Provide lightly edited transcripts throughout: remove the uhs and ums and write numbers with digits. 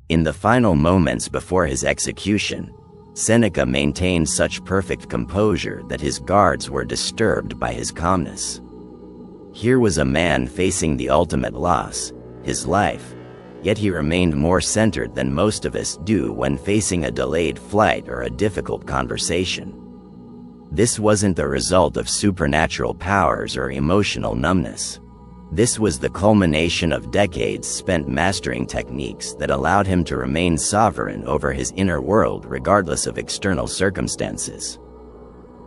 In the final moments before his execution, Seneca maintained such perfect composure that his guards were disturbed by his calmness. Here was a man facing the ultimate loss, his life, yet he remained more centered than most of us do when facing a delayed flight or a difficult conversation. This wasn't the result of supernatural powers or emotional numbness. This was the culmination of decades spent mastering techniques that allowed him to remain sovereign over his inner world regardless of external circumstances.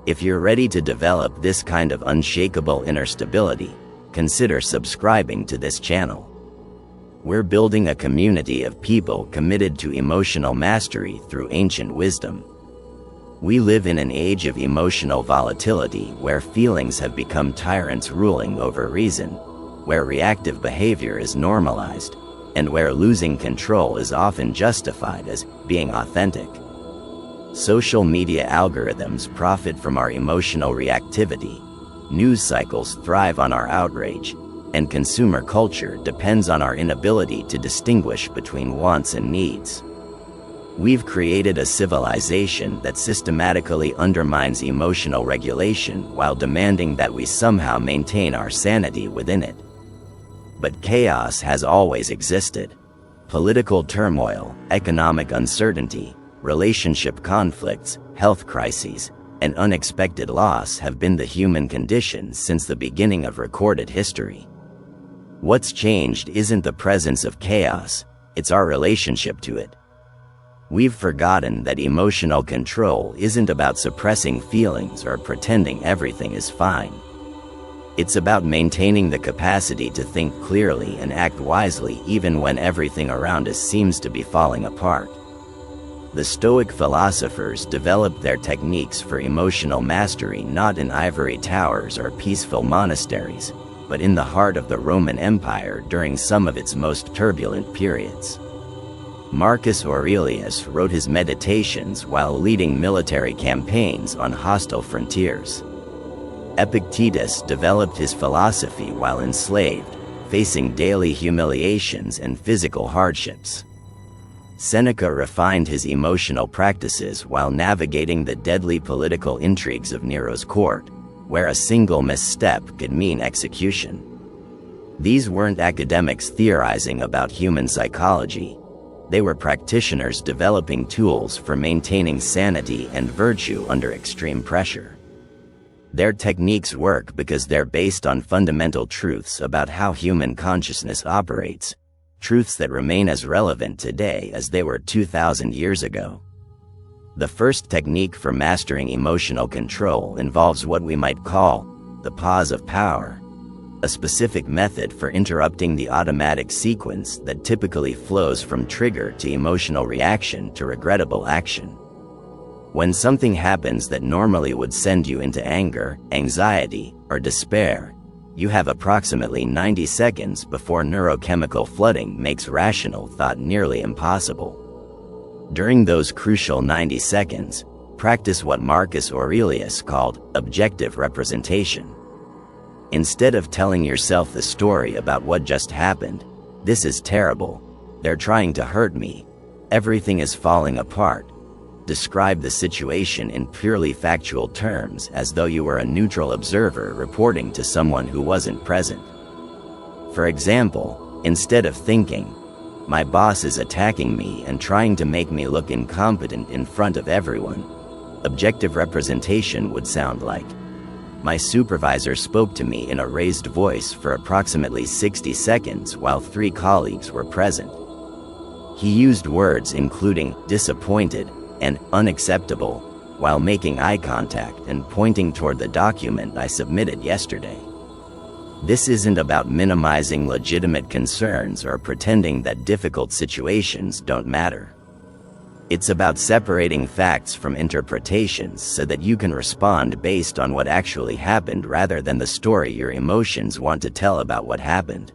If you're ready to develop this kind of unshakable inner stability, consider subscribing to this channel. We're building a community of people committed to emotional mastery through ancient wisdom. We live in an age of emotional volatility where feelings have become tyrants ruling over reason, where reactive behavior is normalized, and where losing control is often justified as being authentic. Social media algorithms profit from our emotional reactivity, news cycles thrive on our outrage, and consumer culture depends on our inability to distinguish between wants and needs. We've created a civilization that systematically undermines emotional regulation while demanding that we somehow maintain our sanity within it. But chaos has always existed. Political turmoil, economic uncertainty, relationship conflicts, health crises, and unexpected loss have been the human condition since the beginning of recorded history. What's changed isn't the presence of chaos, it's our relationship to it. We've forgotten that emotional control isn't about suppressing feelings or pretending everything is fine. It's about maintaining the capacity to think clearly and act wisely even when everything around us seems to be falling apart. The Stoic philosophers developed their techniques for emotional mastery not in ivory towers or peaceful monasteries, but in the heart of the Roman Empire during some of its most turbulent periods. Marcus Aurelius wrote his meditations while leading military campaigns on hostile frontiers. Epictetus developed his philosophy while enslaved, facing daily humiliations and physical hardships. Seneca refined his emotional practices while navigating the deadly political intrigues of Nero's court, where a single misstep could mean execution. These weren't academics theorizing about human psychology. They were practitioners developing tools for maintaining sanity and virtue under extreme pressure. Their techniques work because they're based on fundamental truths about how human consciousness operates, truths that remain as relevant today as they were 2,000 years ago. The first technique for mastering emotional control involves what we might call the pause of power, a specific method for interrupting the automatic sequence that typically flows from trigger to emotional reaction to regrettable action. When something happens that normally would send you into anger, anxiety, or despair, you have approximately 90 seconds before neurochemical flooding makes rational thought nearly impossible. During those crucial 90 seconds, practice what Marcus Aurelius called objective representation. Instead of telling yourself the story about what just happened, "This is terrible. They're trying to hurt me. Everything is falling apart," describe the situation in purely factual terms as though you were a neutral observer reporting to someone who wasn't present. For example, instead of thinking, "My boss is attacking me and trying to make me look incompetent in front of everyone," objective representation would sound like, "My supervisor spoke to me in a raised voice for approximately 60 seconds while 3 colleagues were present. He used words including disappointed and unacceptable while making eye contact and pointing toward the document I submitted yesterday." This isn't about minimizing legitimate concerns or pretending that difficult situations don't matter. It's about separating facts from interpretations so that you can respond based on what actually happened rather than the story your emotions want to tell about what happened.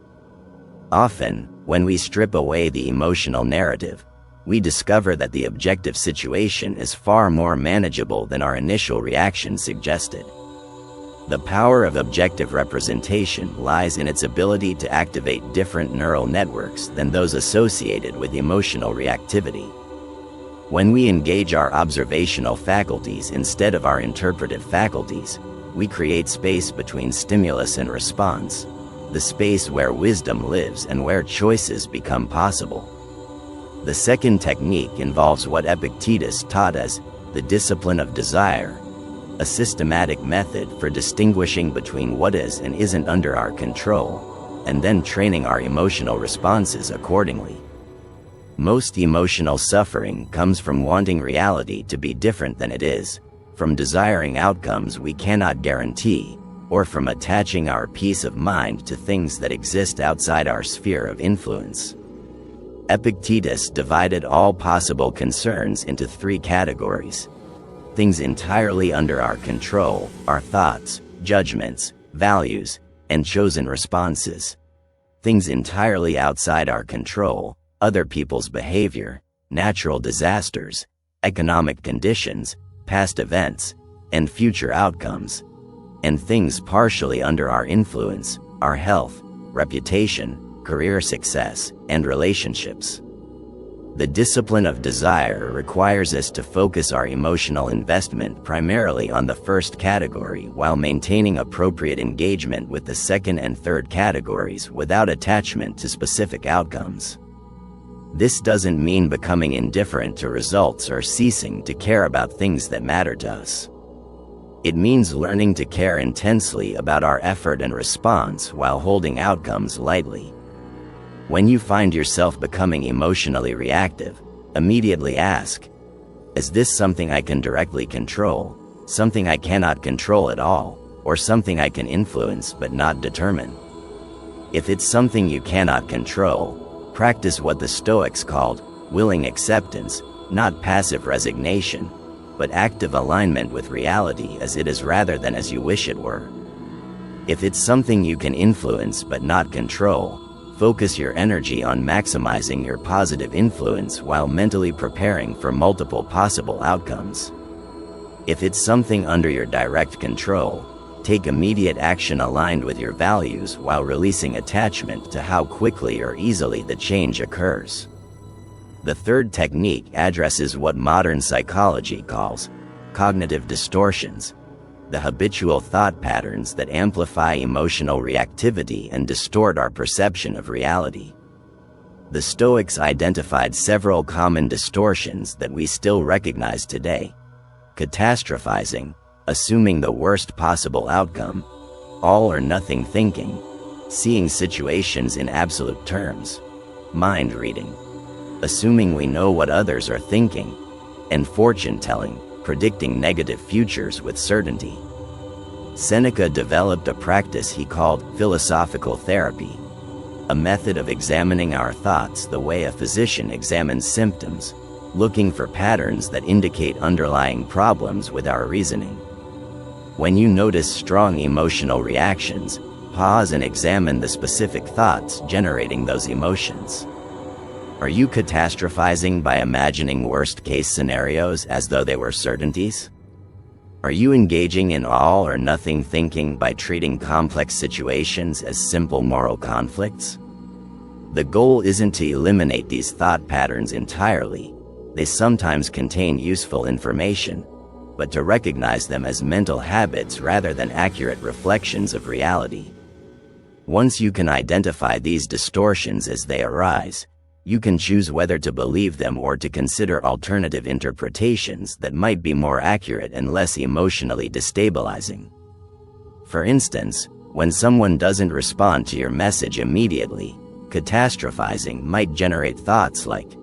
Often, when we strip away the emotional narrative, we discover that the objective situation is far more manageable than our initial reaction suggested. The power of objective representation lies in its ability to activate different neural networks than those associated with emotional reactivity. When we engage our observational faculties instead of our interpretive faculties, we create space between stimulus and response, the space where wisdom lives and where choices become possible. The second technique involves what Epictetus taught as the discipline of desire, a systematic method for distinguishing between what is and isn't under our control, and then training our emotional responses accordingly. Most emotional suffering comes from wanting reality to be different than it is, from desiring outcomes we cannot guarantee, or from attaching our peace of mind to things that exist outside our sphere of influence. Epictetus divided all possible concerns into three categories: things entirely under our control, our thoughts, judgments, values, and chosen responses; things entirely outside our control, other people's behavior, natural disasters, economic conditions, past events, and future outcomes; and things partially under our influence, our health, reputation, career success, and relationships. The discipline of desire requires us to focus our emotional investment primarily on the first category while maintaining appropriate engagement with the second and third categories without attachment to specific outcomes. This doesn't mean becoming indifferent to results or ceasing to care about things that matter to us. It means learning to care intensely about our effort and response while holding outcomes lightly. When you find yourself becoming emotionally reactive, immediately ask, is this something I can directly control, something I cannot control at all, or something I can influence but not determine? If it's something you cannot control, practice what the Stoics called willing acceptance, not passive resignation, but active alignment with reality as it is rather than as you wish it were. If it's something you can influence but not control, focus your energy on maximizing your positive influence while mentally preparing for multiple possible outcomes. If it's something under your direct control, take immediate action aligned with your values while releasing attachment to how quickly or easily the change occurs. The third technique addresses what modern psychology calls cognitive distortions, the habitual thought patterns that amplify emotional reactivity and distort our perception of reality. The Stoics identified several common distortions that we still recognize today: catastrophizing, assuming the worst possible outcome; all or nothing thinking, seeing situations in absolute terms; mind reading, assuming we know what others are thinking; and fortune telling, predicting negative futures with certainty. Seneca developed a practice he called philosophical therapy, a method of examining our thoughts the way a physician examines symptoms, looking for patterns that indicate underlying problems with our reasoning. When you notice strong emotional reactions, pause and examine the specific thoughts generating those emotions. Are you catastrophizing by imagining worst-case scenarios as though they were certainties? Are you engaging in all or nothing thinking by treating complex situations as simple moral conflicts? The goal isn't to eliminate these thought patterns entirely. They sometimes contain useful information, but to recognize them as mental habits rather than accurate reflections of reality. Once you can identify these distortions as they arise, you can choose whether to believe them or to consider alternative interpretations that might be more accurate and less emotionally destabilizing. For instance, when someone doesn't respond to your message immediately, catastrophizing might generate thoughts like,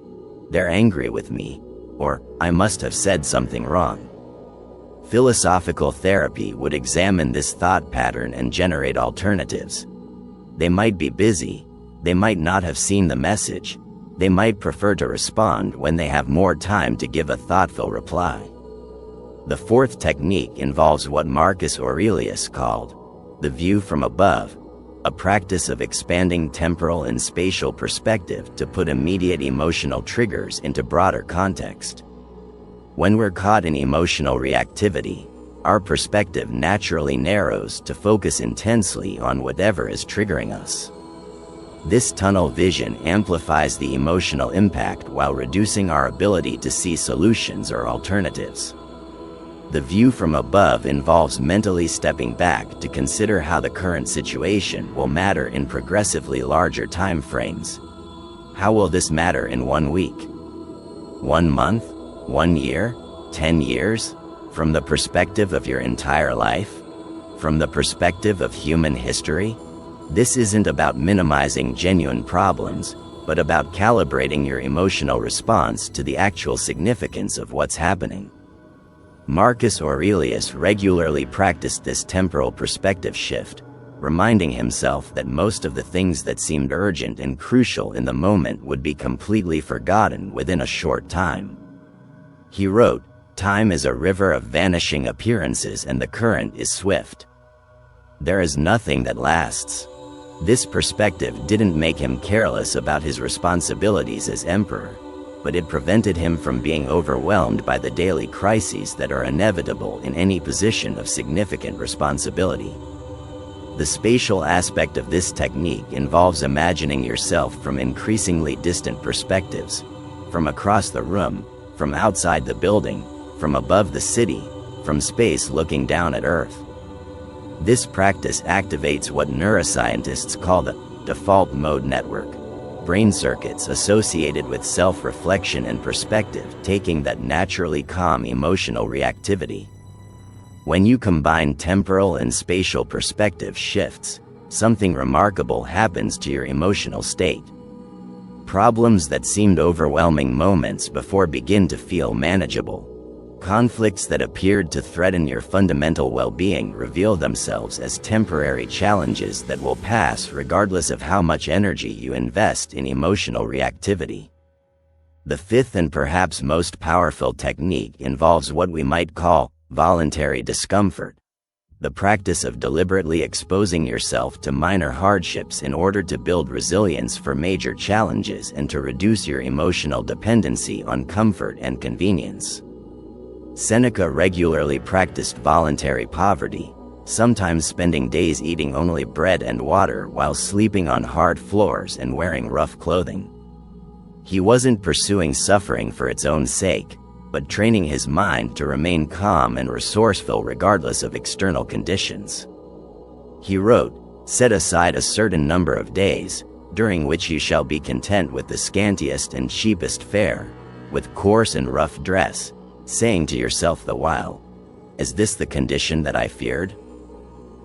"They're angry with me," or "I must have said something wrong." Philosophical therapy would examine this thought pattern and generate alternatives. They might be busy, they might not have seen the message, they might prefer to respond when they have more time to give a thoughtful reply. The fourth technique involves what Marcus Aurelius called the view from above, a practice of expanding temporal and spatial perspective to put immediate emotional triggers into broader context. When we're caught in emotional reactivity, our perspective naturally narrows to focus intensely on whatever is triggering us. This tunnel vision amplifies the emotional impact while reducing our ability to see solutions or alternatives. The view from above involves mentally stepping back to consider how the current situation will matter in progressively larger time frames. How will this matter in 1 week? 1 month? 1 year? 10 years? From the perspective of your entire life? From the perspective of human history? This isn't about minimizing genuine problems, but about calibrating your emotional response to the actual significance of what's happening. Marcus Aurelius regularly practiced this temporal perspective shift, reminding himself that most of the things that seemed urgent and crucial in the moment would be completely forgotten within a short time. He wrote, "Time is a river of vanishing appearances and the current is swift. There is nothing that lasts." This perspective didn't make him careless about his responsibilities as emperor, but it prevented him from being overwhelmed by the daily crises that are inevitable in any position of significant responsibility. The spatial aspect of this technique involves imagining yourself from increasingly distant perspectives, from across the room, from outside the building, from above the city, from space looking down at Earth. This practice activates what neuroscientists call the default mode network, brain circuits associated with self-reflection and perspective taking that naturally calm emotional reactivity. When you combine temporal and spatial perspective shifts, something remarkable happens to your emotional state. Problems that seemed overwhelming moments before begin to feel manageable. Conflicts that appeared to threaten your fundamental well-being reveal themselves as temporary challenges that will pass regardless of how much energy you invest in emotional reactivity. The fifth and perhaps most powerful technique involves what we might call voluntary discomfort, the practice of deliberately exposing yourself to minor hardships in order to build resilience for major challenges and to reduce your emotional dependency on comfort and convenience. Seneca regularly practiced voluntary poverty, sometimes spending days eating only bread and water while sleeping on hard floors and wearing rough clothing. He wasn't pursuing suffering for its own sake, but training his mind to remain calm and resourceful regardless of external conditions. He wrote, "Set aside a certain number of days, during which you shall be content with the scantiest and cheapest fare, with coarse and rough dress, saying to yourself the while, 'Is this the condition that I feared?'"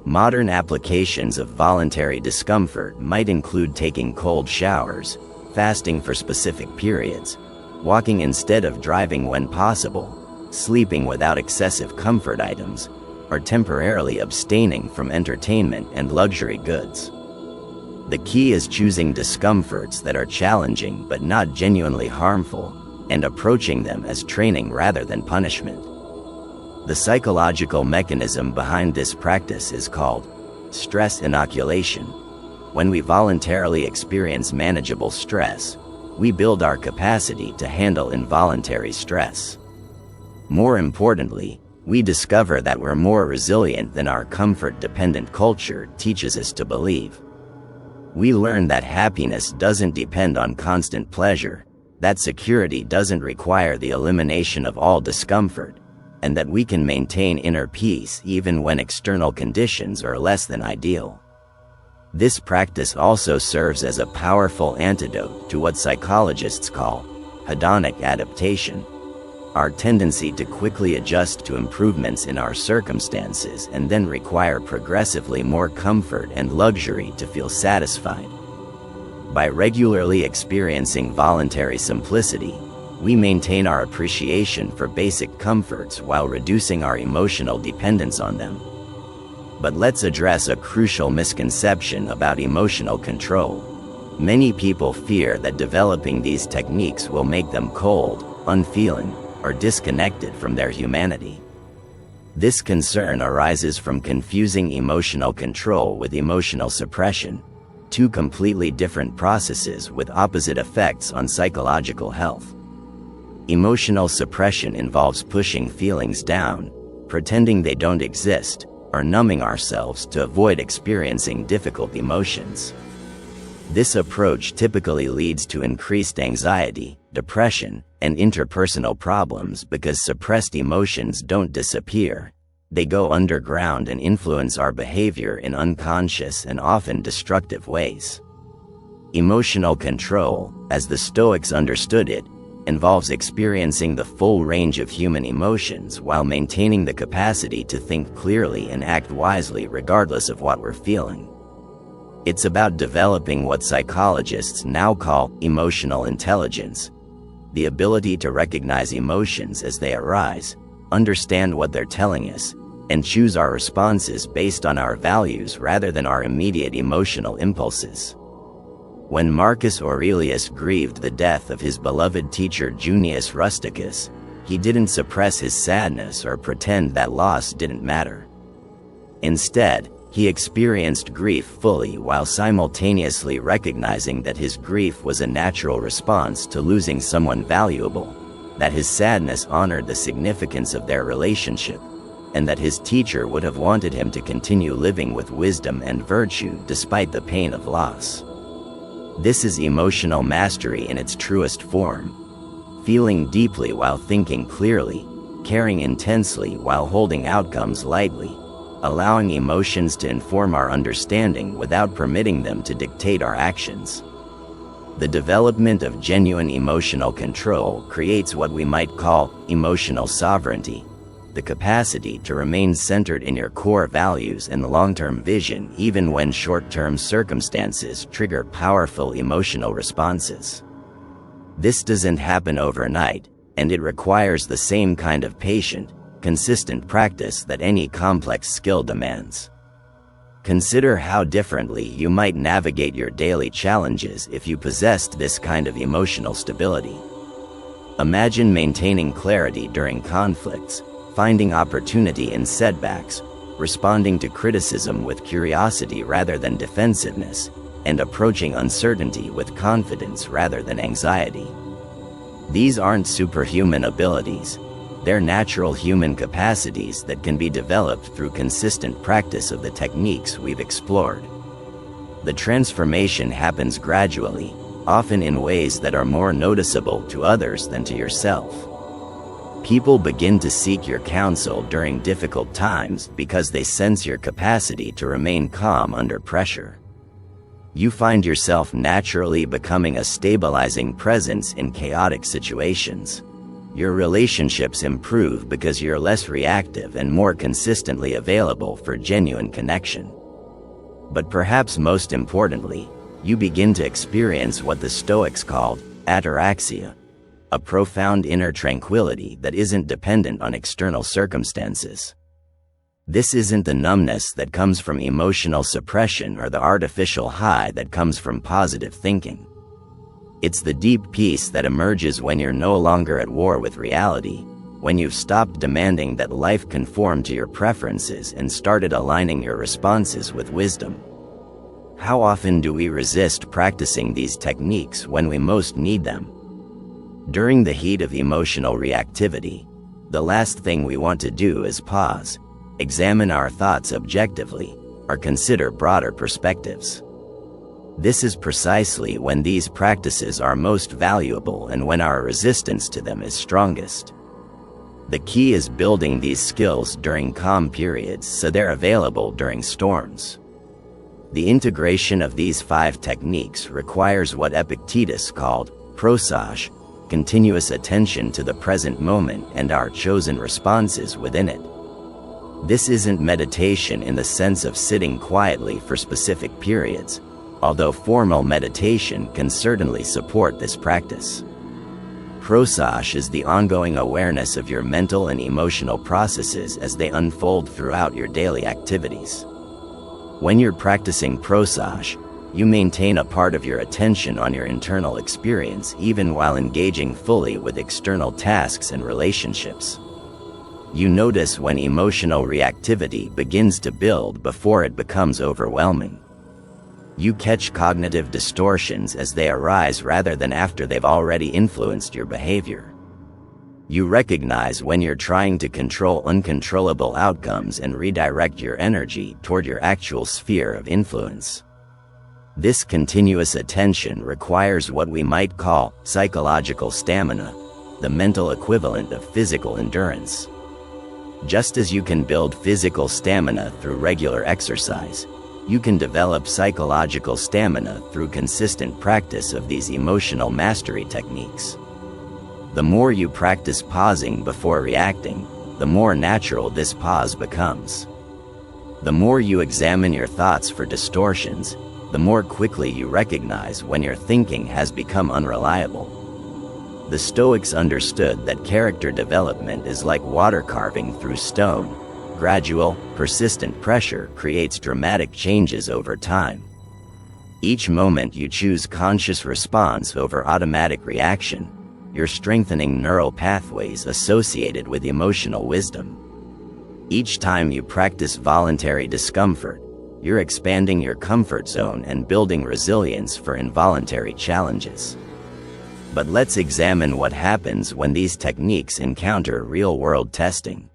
Modern applications of voluntary discomfort might include taking cold showers, fasting for specific periods, walking instead of driving when possible, sleeping without excessive comfort items, or temporarily abstaining from entertainment and luxury goods. The key is choosing discomforts that are challenging but not genuinely harmful, and approaching them as training rather than punishment. The psychological mechanism behind this practice is called stress inoculation. When we voluntarily experience manageable stress, we build our capacity to handle involuntary stress. More importantly, we discover that we're more resilient than our comfort-dependent culture teaches us to believe. We learn that happiness doesn't depend on constant pleasure, that security doesn't require the elimination of all discomfort, and that we can maintain inner peace even when external conditions are less than ideal. This practice also serves as a powerful antidote to what psychologists call hedonic adaptation, our tendency to quickly adjust to improvements in our circumstances and then require progressively more comfort and luxury to feel satisfied. By regularly experiencing voluntary simplicity, we maintain our appreciation for basic comforts while reducing our emotional dependence on them. But let's address a crucial misconception about emotional control. Many people fear that developing these techniques will make them cold, unfeeling, or disconnected from their humanity. This concern arises from confusing emotional control with emotional suppression, two completely different processes with opposite effects on psychological health. Emotional suppression involves pushing feelings down, pretending they don't exist, or numbing ourselves to avoid experiencing difficult emotions. This approach typically leads to increased anxiety, depression, and interpersonal problems because suppressed emotions don't disappear. They go underground and influence our behavior in unconscious and often destructive ways. Emotional control, as the Stoics understood it, involves experiencing the full range of human emotions while maintaining the capacity to think clearly and act wisely regardless of what we're feeling. It's about developing what psychologists now call emotional intelligence, the ability to recognize emotions as they arise, understand what they're telling us, and choose our responses based on our values rather than our immediate emotional impulses. When Marcus Aurelius grieved the death of his beloved teacher Junius Rusticus, he didn't suppress his sadness or pretend that loss didn't matter. Instead, he experienced grief fully while simultaneously recognizing that his grief was a natural response to losing someone valuable, that his sadness honored the significance of their relationship, and that his teacher would have wanted him to continue living with wisdom and virtue despite the pain of loss. This is emotional mastery in its truest form. Feeling deeply while thinking clearly, caring intensely while holding outcomes lightly, allowing emotions to inform our understanding without permitting them to dictate our actions. The development of genuine emotional control creates what we might call emotional sovereignty, the capacity to remain centered in your core values and long-term vision even when short-term circumstances trigger powerful emotional responses. This doesn't happen overnight, and it requires the same kind of patient, consistent practice that any complex skill demands. Consider how differently you might navigate your daily challenges if you possessed this kind of emotional stability. Imagine maintaining clarity during conflicts, finding opportunity in setbacks, responding to criticism with curiosity rather than defensiveness, and approaching uncertainty with confidence rather than anxiety. These aren't superhuman abilities. They're natural human capacities that can be developed through consistent practice of the techniques we've explored. The transformation happens gradually, often in ways that are more noticeable to others than to yourself. People begin to seek your counsel during difficult times because they sense your capacity to remain calm under pressure. You find yourself naturally becoming a stabilizing presence in chaotic situations. Your relationships improve because you're less reactive and more consistently available for genuine connection. But perhaps most importantly, you begin to experience what the Stoics called ataraxia, a profound inner tranquility that isn't dependent on external circumstances. This isn't the numbness that comes from emotional suppression or the artificial high that comes from positive thinking. It's the deep peace that emerges when you're no longer at war with reality, when you've stopped demanding that life conform to your preferences and started aligning your responses with wisdom. How often do we resist practicing these techniques when we most need them? During the heat of emotional reactivity, the last thing we want to do is pause, examine our thoughts objectively, or consider broader perspectives. This is precisely when these practices are most valuable and when our resistance to them is strongest. The key is building these skills during calm periods so they're available during storms. The integration of these 5 techniques requires what Epictetus called prosage, continuous attention to the present moment and our chosen responses within it. This isn't meditation in the sense of sitting quietly for specific periods, although formal meditation can certainly support this practice. Prosage is the ongoing awareness of your mental and emotional processes as they unfold throughout your daily activities. When you're practicing prosage, you maintain a part of your attention on your internal experience even while engaging fully with external tasks and relationships. You notice when emotional reactivity begins to build before it becomes overwhelming. You catch cognitive distortions as they arise rather than after they've already influenced your behavior. You recognize when you're trying to control uncontrollable outcomes and redirect your energy toward your actual sphere of influence. This continuous attention requires what we might call psychological stamina, the mental equivalent of physical endurance. Just as you can build physical stamina through regular exercise, you can develop psychological stamina through consistent practice of these emotional mastery techniques. The more you practice pausing before reacting, the more natural this pause becomes. The more you examine your thoughts for distortions, the more quickly you recognize when your thinking has become unreliable. The Stoics understood that character development is like water carving through stone. Gradual, persistent pressure creates dramatic changes over time. Each moment you choose conscious response over automatic reaction, you're strengthening neural pathways associated with emotional wisdom. Each time you practice voluntary discomfort, you're expanding your comfort zone and building resilience for involuntary challenges. But let's examine what happens when these techniques encounter real-world testing.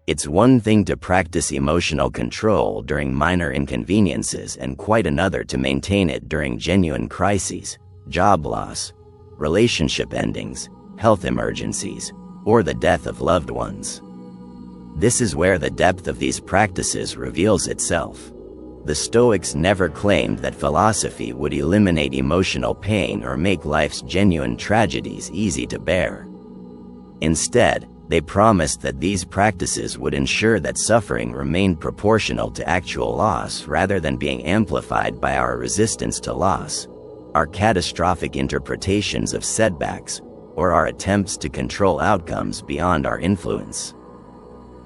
It's one thing to practice emotional control during minor inconveniences and quite another to maintain it during genuine crises, job loss, relationship endings, health emergencies, or the death of loved ones. This is where the depth of these practices reveals itself. The Stoics never claimed that philosophy would eliminate emotional pain or make life's genuine tragedies easy to bear. Instead, they promised that these practices would ensure that suffering remained proportional to actual loss rather than being amplified by our resistance to loss, our catastrophic interpretations of setbacks, or our attempts to control outcomes beyond our influence.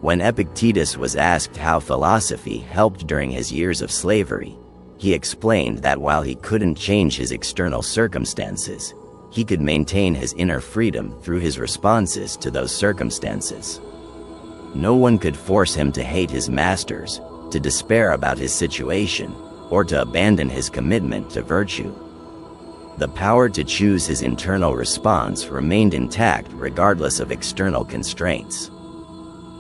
When Epictetus was asked how philosophy helped during his years of slavery, he explained that while he couldn't change his external circumstances, he could maintain his inner freedom through his responses to those circumstances. No one could force him to hate his masters, to despair about his situation, or to abandon his commitment to virtue. The power to choose his internal response remained intact regardless of external constraints.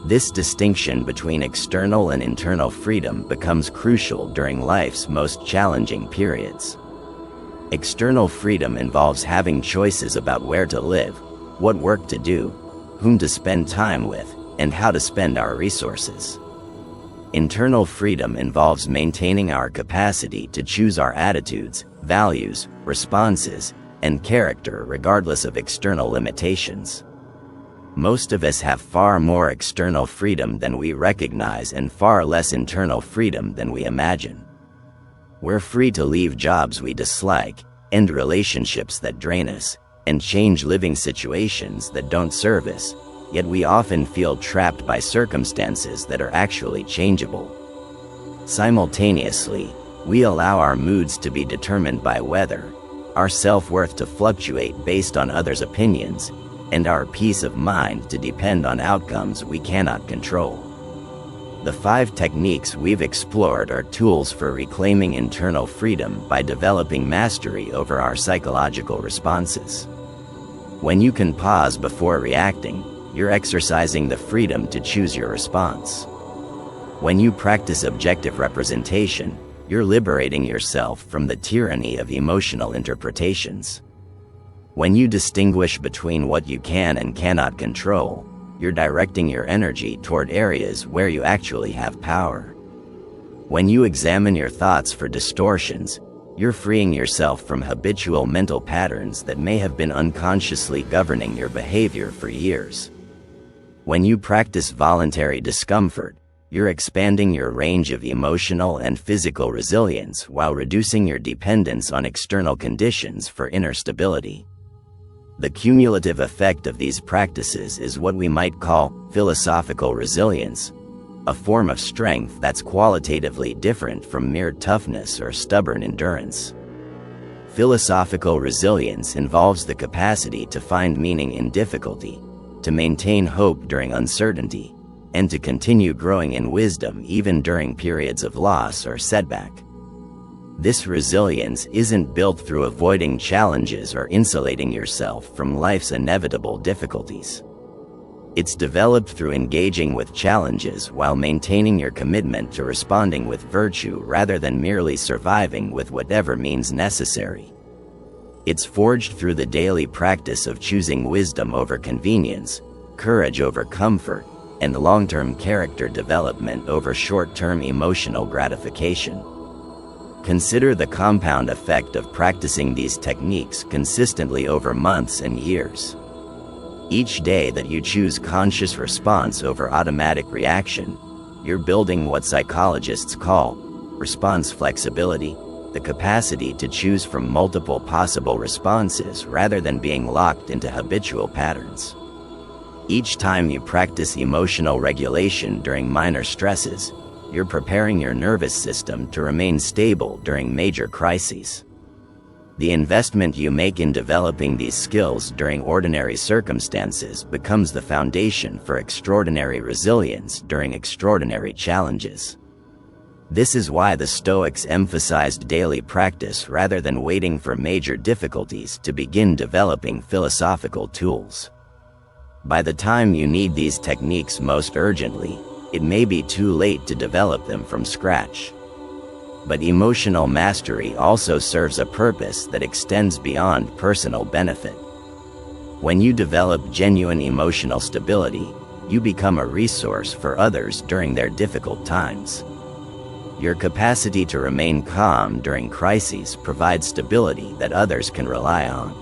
This distinction between external and internal freedom becomes crucial during life's most challenging periods. External freedom involves having choices about where to live, what work to do, whom to spend time with, and how to spend our resources. Internal freedom involves maintaining our capacity to choose our attitudes, values, responses, and character regardless of external limitations. Most of us have far more external freedom than we recognize and far less internal freedom than we imagine. We're free to leave jobs we dislike, end relationships that drain us, and change living situations that don't serve us, yet we often feel trapped by circumstances that are actually changeable. Simultaneously, we allow our moods to be determined by weather, our self-worth to fluctuate based on others' opinions, and our peace of mind to depend on outcomes we cannot control. The 5 techniques we've explored are tools for reclaiming internal freedom by developing mastery over our psychological responses. When you can pause before reacting, you're exercising the freedom to choose your response. When you practice objective representation, you're liberating yourself from the tyranny of emotional interpretations. When you distinguish between what you can and cannot control, you're directing your energy toward areas where you actually have power. When you examine your thoughts for distortions, you're freeing yourself from habitual mental patterns that may have been unconsciously governing your behavior for years. When you practice voluntary discomfort, you're expanding your range of emotional and physical resilience while reducing your dependence on external conditions for inner stability. The cumulative effect of these practices is what we might call philosophical resilience, a form of strength that's qualitatively different from mere toughness or stubborn endurance. Philosophical resilience involves the capacity to find meaning in difficulty, to maintain hope during uncertainty, and to continue growing in wisdom even during periods of loss or setback. This resilience isn't built through avoiding challenges or insulating yourself from life's inevitable difficulties. It's developed through engaging with challenges while maintaining your commitment to responding with virtue rather than merely surviving with whatever means necessary. It's forged through the daily practice of choosing wisdom over convenience, courage over comfort, and long-term character development over short-term emotional gratification. Consider the compound effect of practicing these techniques consistently over months and years. Each day that you choose conscious response over automatic reaction, you're building what psychologists call response flexibility, the capacity to choose from multiple possible responses rather than being locked into habitual patterns. Each time you practice emotional regulation during minor stresses, you're preparing your nervous system to remain stable during major crises. The investment you make in developing these skills during ordinary circumstances becomes the foundation for extraordinary resilience during extraordinary challenges. This is why the Stoics emphasized daily practice rather than waiting for major difficulties to begin developing philosophical tools. By the time you need these techniques most urgently, it may be too late to develop them from scratch. But emotional mastery also serves a purpose that extends beyond personal benefit. When you develop genuine emotional stability, you become a resource for others during their difficult times. Your capacity to remain calm during crises provides stability that others can rely on.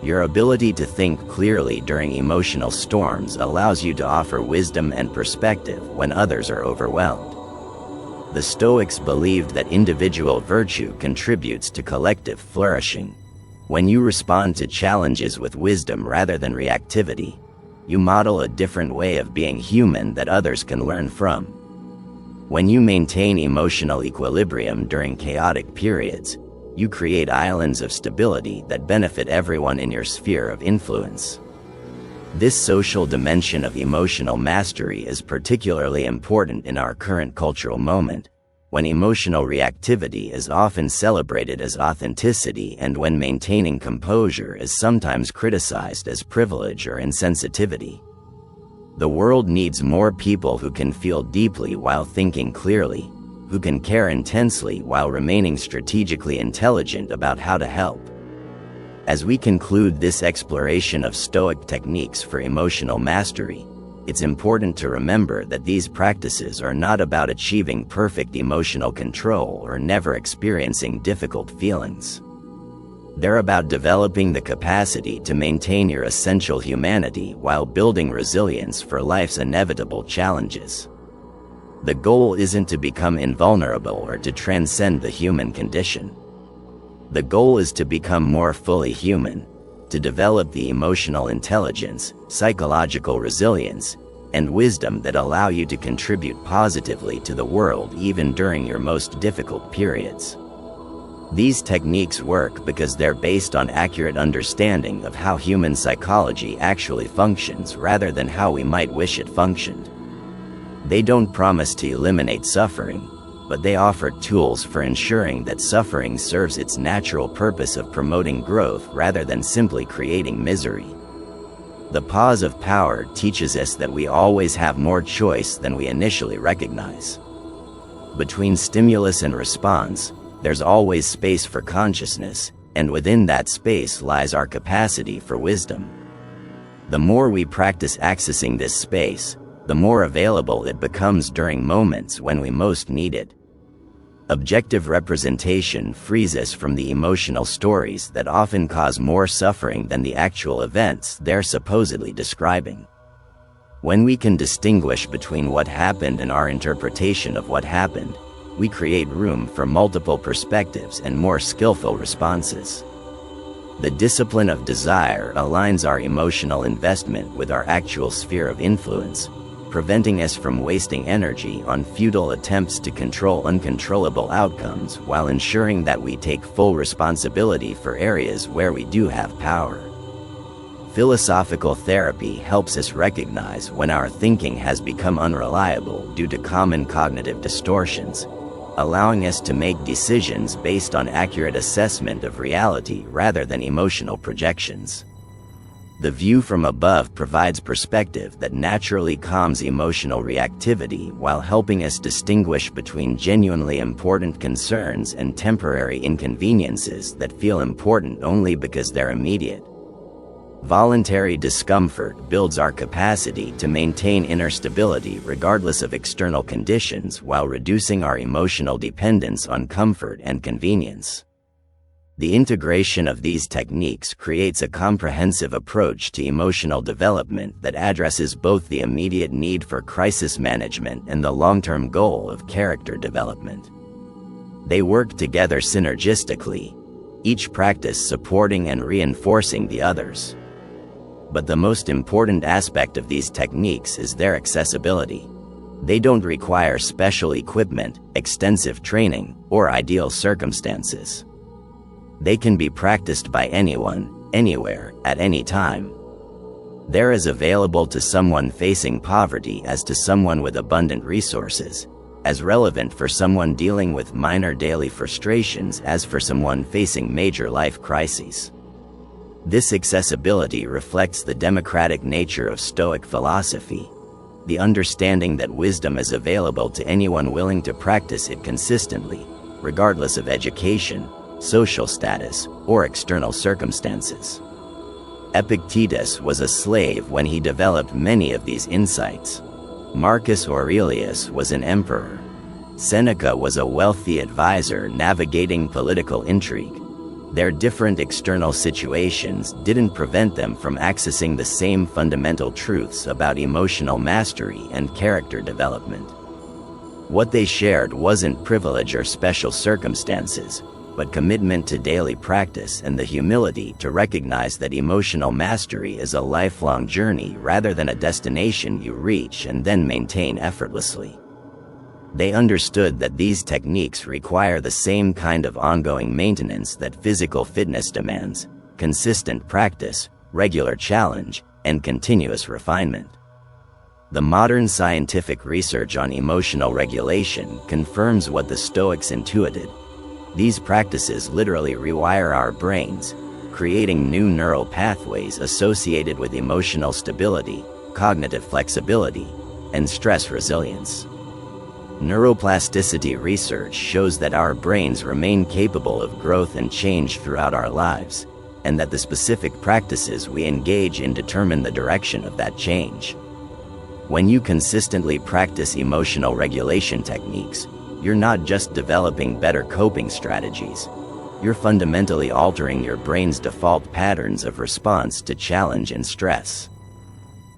Your ability to think clearly during emotional storms allows you to offer wisdom and perspective when others are overwhelmed. The Stoics believed that individual virtue contributes to collective flourishing. When you respond to challenges with wisdom rather than reactivity, you model a different way of being human that others can learn from. When you maintain emotional equilibrium during chaotic periods, you create islands of stability that benefit everyone in your sphere of influence. This social dimension of emotional mastery is particularly important in our current cultural moment, when emotional reactivity is often celebrated as authenticity and when maintaining composure is sometimes criticized as privilege or insensitivity. The world needs more people who can feel deeply while thinking clearly, who can care intensely while remaining strategically intelligent about how to help. As we conclude this exploration of Stoic techniques for emotional mastery, it's important to remember that these practices are not about achieving perfect emotional control or never experiencing difficult feelings. They're about developing the capacity to maintain your essential humanity while building resilience for life's inevitable challenges. The goal isn't to become invulnerable or to transcend the human condition. The goal is to become more fully human, to develop the emotional intelligence, psychological resilience, and wisdom that allow you to contribute positively to the world even during your most difficult periods. These techniques work because they're based on accurate understanding of how human psychology actually functions rather than how we might wish it functioned. They don't promise to eliminate suffering, but they offer tools for ensuring that suffering serves its natural purpose of promoting growth rather than simply creating misery. The pause of power teaches us that we always have more choice than we initially recognize. Between stimulus and response, there's always space for consciousness, and within that space lies our capacity for wisdom. The more we practice accessing this space, the more available it becomes during moments when we most need it. Objective representation frees us from the emotional stories that often cause more suffering than the actual events they're supposedly describing. When we can distinguish between what happened and our interpretation of what happened, we create room for multiple perspectives and more skillful responses. The discipline of desire aligns our emotional investment with our actual sphere of influence, preventing us from wasting energy on futile attempts to control uncontrollable outcomes while ensuring that we take full responsibility for areas where we do have power. Philosophical therapy helps us recognize when our thinking has become unreliable due to common cognitive distortions, allowing us to make decisions based on accurate assessment of reality rather than emotional projections. The view from above provides perspective that naturally calms emotional reactivity while helping us distinguish between genuinely important concerns and temporary inconveniences that feel important only because they're immediate. Voluntary discomfort builds our capacity to maintain inner stability regardless of external conditions while reducing our emotional dependence on comfort and convenience. The integration of these techniques creates a comprehensive approach to emotional development that addresses both the immediate need for crisis management and the long-term goal of character development. They work together synergistically, each practice supporting and reinforcing the others. But the most important aspect of these techniques is their accessibility. They don't require special equipment, extensive training, or ideal circumstances. They can be practiced by anyone, anywhere, at any time. They're as available to someone facing poverty as to someone with abundant resources, as relevant for someone dealing with minor daily frustrations as for someone facing major life crises. This accessibility reflects the democratic nature of Stoic philosophy, the understanding that wisdom is available to anyone willing to practice it consistently, regardless of education, social status, or external circumstances. Epictetus was a slave when he developed many of these insights. Marcus Aurelius was an emperor. Seneca was a wealthy advisor navigating political intrigue. Their different external situations didn't prevent them from accessing the same fundamental truths about emotional mastery and character development. What they shared wasn't privilege or special circumstances, but commitment to daily practice and the humility to recognize that emotional mastery is a lifelong journey rather than a destination you reach and then maintain effortlessly. They understood that these techniques require the same kind of ongoing maintenance that physical fitness demands: consistent practice, regular challenge, and continuous refinement. The modern scientific research on emotional regulation confirms what the Stoics intuited. These practices literally rewire our brains, creating new neural pathways associated with emotional stability, cognitive flexibility, and stress resilience. Neuroplasticity research shows that our brains remain capable of growth and change throughout our lives, and that the specific practices we engage in determine the direction of that change. When you consistently practice emotional regulation techniques, you're not just developing better coping strategies. You're fundamentally altering your brain's default patterns of response to challenge and stress.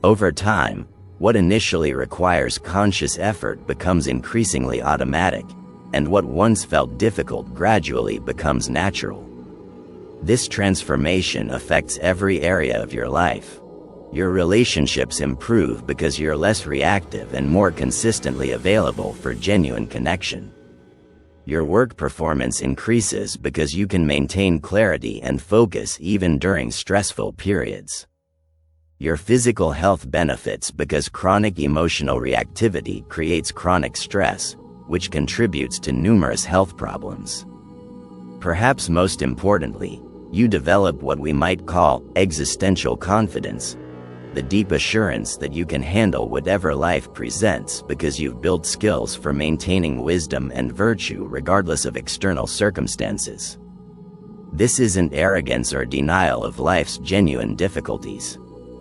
Over time, what initially requires conscious effort becomes increasingly automatic, and what once felt difficult gradually becomes natural. This transformation affects every area of your life. Your relationships improve because you're less reactive and more consistently available for genuine connection. Your work performance increases because you can maintain clarity and focus even during stressful periods. Your physical health benefits because chronic emotional reactivity creates chronic stress, which contributes to numerous health problems. Perhaps most importantly, you develop what we might call existential confidence, the deep assurance that you can handle whatever life presents because you've built skills for maintaining wisdom and virtue regardless of external circumstances. This isn't arrogance or denial of life's genuine difficulties.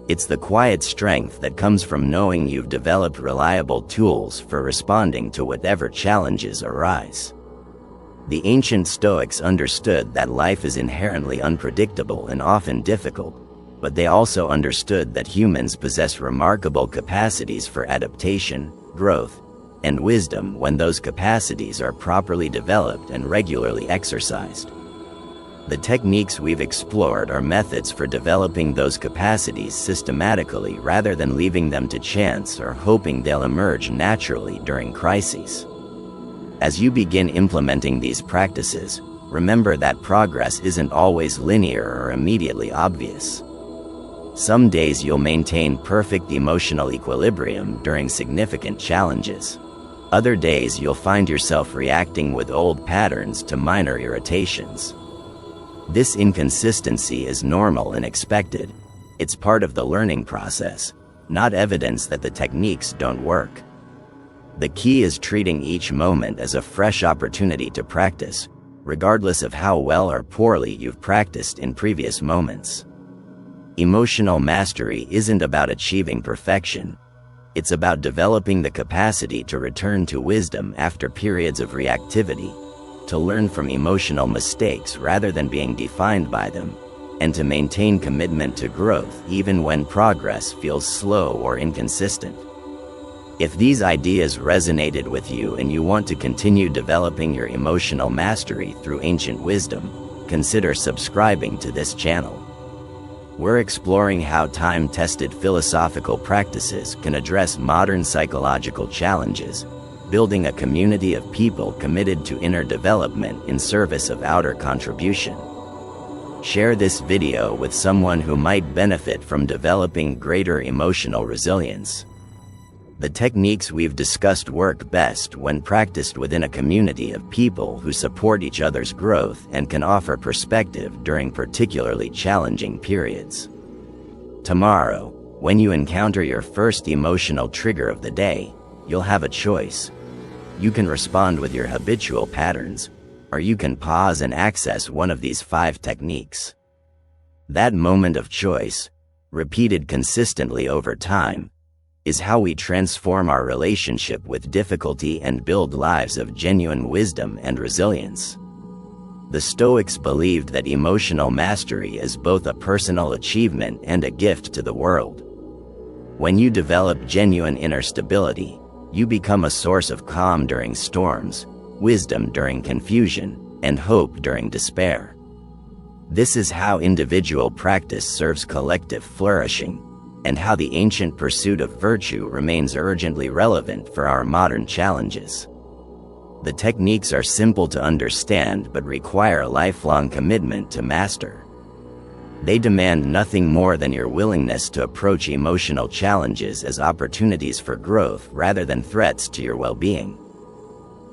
It's the quiet strength that comes from knowing you've developed reliable tools for responding to whatever challenges arise. The ancient Stoics understood that life is inherently unpredictable and often difficult, but they also understood that humans possess remarkable capacities for adaptation, growth, and wisdom when those capacities are properly developed and regularly exercised. The techniques we've explored are methods for developing those capacities systematically rather than leaving them to chance or hoping they'll emerge naturally during crises. As you begin implementing these practices, remember that progress isn't always linear or immediately obvious. Some days you'll maintain perfect emotional equilibrium during significant challenges. Other days you'll find yourself reacting with old patterns to minor irritations. This inconsistency is normal and expected, It's part of the learning process, not evidence that the techniques don't work. The key is treating each moment as a fresh opportunity to practice, regardless of how well or poorly you've practiced in previous moments. Emotional mastery isn't about achieving perfection. It's about developing the capacity to return to wisdom after periods of reactivity, to learn from emotional mistakes rather than being defined by them, and to maintain commitment to growth even when progress feels slow or inconsistent. If these ideas resonated with you and you want to continue developing your emotional mastery through ancient wisdom, consider subscribing to this channel. We're exploring how time-tested philosophical practices can address modern psychological challenges, building a community of people committed to inner development in service of outer contribution. Share this video with someone who might benefit from developing greater emotional resilience. The techniques we've discussed work best when practiced within a community of people who support each other's growth and can offer perspective during particularly challenging periods. Tomorrow, when you encounter your first emotional trigger of the day, you'll have a choice. You can respond with your habitual patterns, or you can pause and access one of these 5 techniques. That moment of choice, repeated consistently over time, is how we transform our relationship with difficulty and build lives of genuine wisdom and resilience. The Stoics believed that emotional mastery is both a personal achievement and a gift to the world. When you develop genuine inner stability, you become a source of calm during storms, wisdom during confusion, and hope during despair. This is how individual practice serves collective flourishing, and how the ancient pursuit of virtue remains urgently relevant for our modern challenges. The techniques are simple to understand but require a lifelong commitment to master. They demand nothing more than your willingness to approach emotional challenges as opportunities for growth rather than threats to your well-being.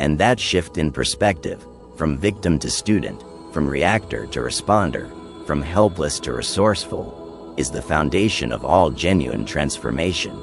And that shift in perspective, from victim to student, from reactor to responder, from helpless to resourceful, is the foundation of all genuine transformation.